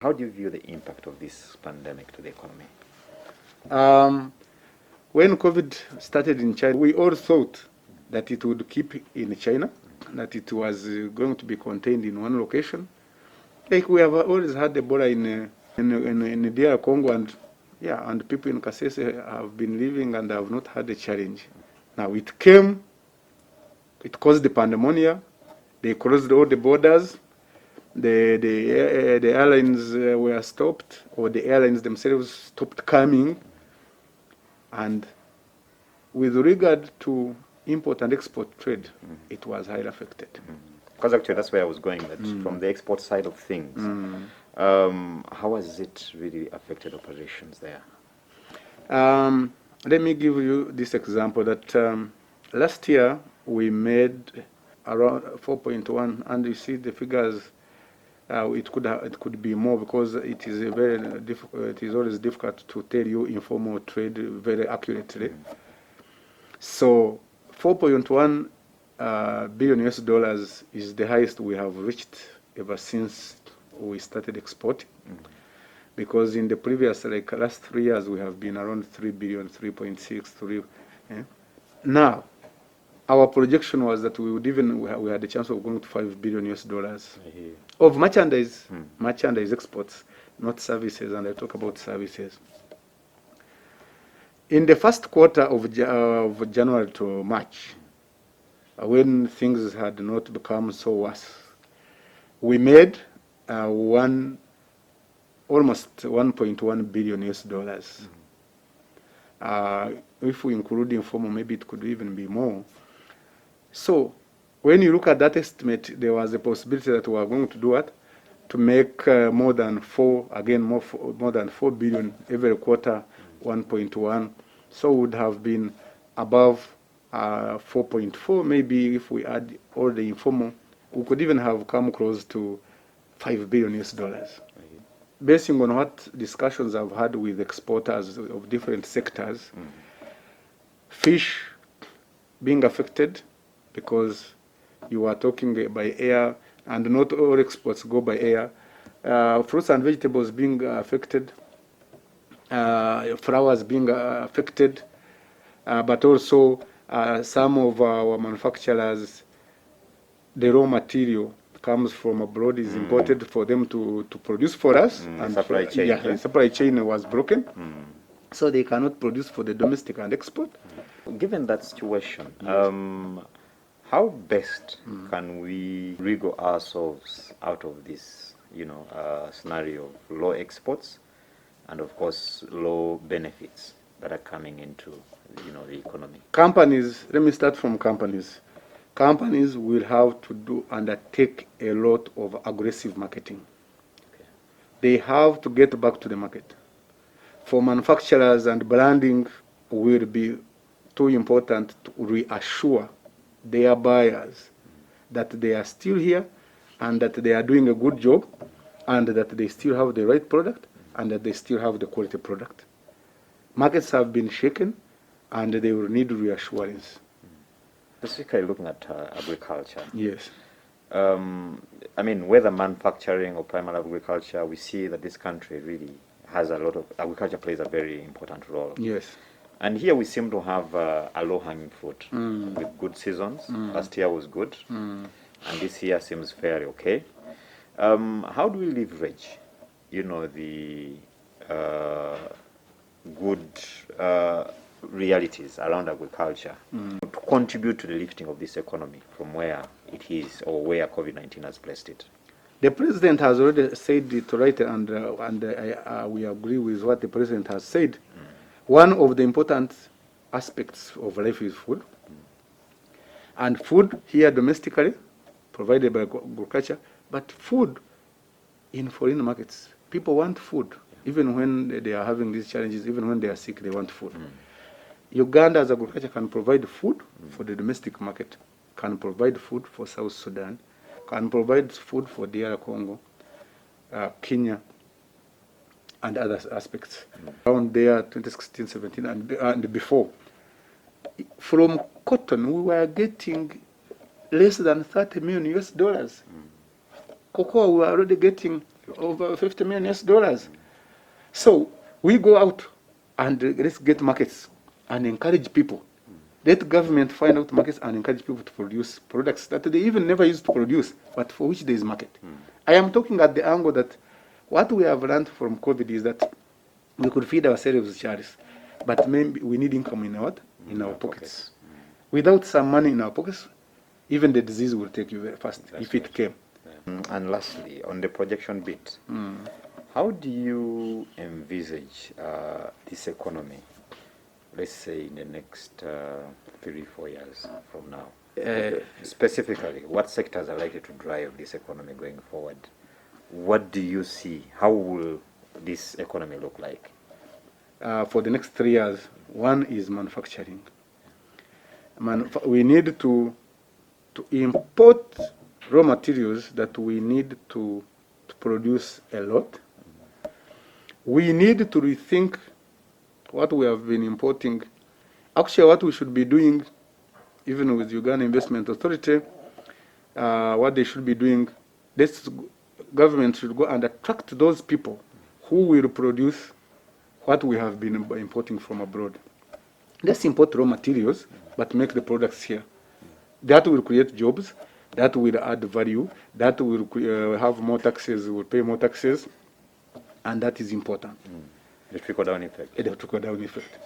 How do you view the impact of this pandemic to the economy? When COVID started in China, we all thought that it would keep in China, that it was going to be contained in one location. Like we have always had Ebola in DR Congo, and people in Kasese have been living and have not had a challenge. Now it came, it caused the pandemia. They closed all the borders. The airlines were stopped, or the airlines themselves stopped coming. And with regard to import and export trade, it was highly affected. Because actually that's where I was going, that from the export side of things, how has it really affected operations there? Let me give you this example that last year we made around 4.1, and you see the figures. It could be more, because it is it is always difficult to tell you informal trade very accurately. So 4.1 billion US dollars is the highest we have reached ever since we started exporting. Because in the previous, like last 3 years, we have been around 3 billion, 3.6, 3. Now, our projection was that we would we had a chance of going to 5 billion US dollars of merchandise exports, not services, and I talk about services. In the first quarter of January to March, when things had not become so worse, we made almost 1.1 billion US dollars. If we include informal, maybe it could even be more. So when you look at that estimate, there was a possibility that we are going to do what? To make more than 4 billion every quarter, 1.1. So would have been above 4.4. Maybe if we add all the informal, we could even have come close to 5 billion US dollars. Basing on what discussions I've had with exporters of different sectors, fish being affected, because you are talking by air, and not all exports go by air. Fruits and vegetables being affected, flowers being affected, but also some of our manufacturers, the raw material comes from abroad, is imported for them to produce for us. And supply chain. The supply chain was broken, so they cannot produce for the domestic and export. Given that situation, how best can we wriggle ourselves out of this, scenario of low exports and, of course, low benefits that are coming into, the economy? Companies, let me start from companies. Companies will have to undertake a lot of aggressive marketing. Okay. They have to get back to the market. For manufacturers, and branding will be too important to reassure their buyers that they are still here, and that they are doing a good job, and that they still have the right product, and that they still have the quality product. Markets have been shaken, and they will need reassurance. Specifically looking at agriculture. Yes. Whether manufacturing or primary agriculture, we see that this country really has a lot of, agriculture plays a very important role. Yes. And here we seem to have a low-hanging fruit with good seasons. Last year was good, and this year seems fairly okay. How do we leverage, the good realities around agriculture to contribute to the lifting of this economy from where it is, or where COVID-19 has placed it? The president has already said it right, and we agree with what the president has said. One of the important aspects of life is food. And food here domestically, provided by agriculture, but food in foreign markets. People want food, even when they are having these challenges, even when they are sick, they want food. Uganda'S agriculture can provide food for the domestic market, can provide food for South Sudan, can provide food for DR Congo, Kenya, and other aspects. Around there, 2016, 17, and before. From cotton, we were getting less than 30 million US dollars. Cocoa, we were already getting over 50 million US dollars. So we go out and let's get markets and encourage people. Let government find out markets and encourage people to produce products that they even never used to produce, but for which there is market. I am talking at the angle that what we have learned from COVID is that we could feed ourselves charities, but maybe we need income in our pockets. Without some money in our pockets, even the disease will take you very fast if it came. And lastly, on the projection bit, how do you envisage this economy, let's say in the next 3-4 years from now? Specifically, what sectors are likely to drive this economy going forward? What do you see? How will this economy look like? For the next 3 years, one is manufacturing. We need to import raw materials that we need to produce a lot. We need to rethink what we have been importing. Actually, what we should be doing, even with Uganda Investment Authority, what they should be doing, this government should go and attract those people who will produce what we have been importing from abroad. Let's import raw materials, but make the products here. That will create jobs, that will add value, that will have more taxes, will pay more taxes, and that is important. The trickle-down effect. The trickle-down effect.